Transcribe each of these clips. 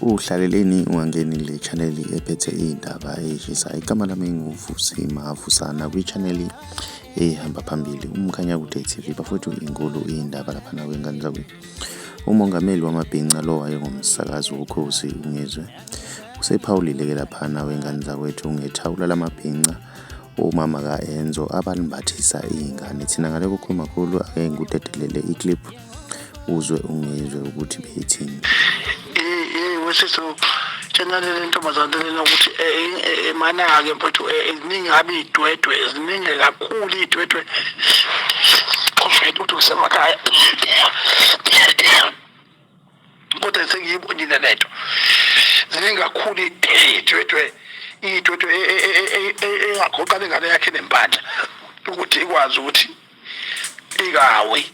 Uhlaleleni ungangenile channel ephethe izindaba ezishisa. Igama lami nguvusi Mavusana kwi-channel ehamba phambili umkhanyakude TV bafowethu inkulu izindaba lapha nawe ngani zakho. Umongameli wamabhica lo wayengumsakazi wokhozi ngizwe usephawulile ke lapha nawe ngani zakwethu ngethawula lamabhica omaka enzo abalimbathisa izingane. Thina ngale kukhuluma kakhulu ake ngikudedelele iclip uzwe ungizwe ukuthi bethini. Wesithu channel lentombazane lena ukuthi emana ke mfowethu eziningi ngabe idwedwe eziningi kakhulu idwedwe ukuthi usemakhaya kodwa sengiyibonile lento ziningi kakhulu idwedwe engagoqana ingane yakhe nempandla ukuthi ikwazi ukuthi ikawe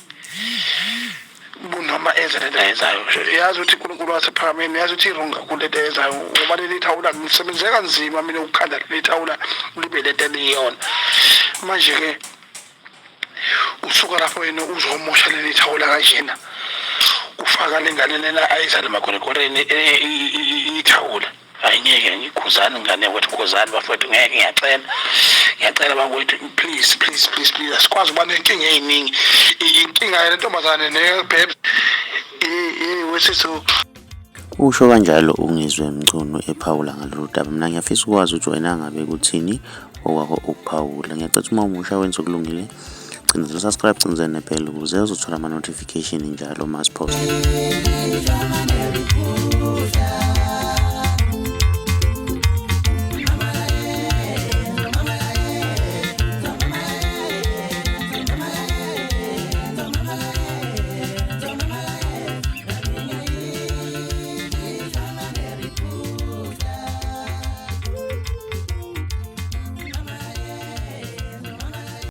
noma enze lento ayenzayo. Yazi ukuthi uNkulunkulu wasephakameni, yazi ukuthi ironga kulento ayenzayo ngoba leli thawula ngisebenzeka kanzima mina ukukhanda leli thawula libe lento eliyona. Manje ke usuka lapho yena uzomosha leli thawula kanjena ufaka lengane lena ayizale makhonekholeni ithawula. Ayingeke ngikhuzana ngane ukuthi khuzana bafowethu ngeke ngiyacela bakwethu please asikwazi ukuba nenkinga eziningi. Inkinga yentombazane nebhebhe wesithu Usho kanjalo ungizwe mchunu ephawula ngalolu daba. Mina ngiyafisa ukwazi ukuthi wena ngabe kuthini okwakho ukuphawula. Ngiyacela uma umusha wenza okulungile cindezela subscribe cindezela nebell ukuze uzothola ama notification njalo mas post.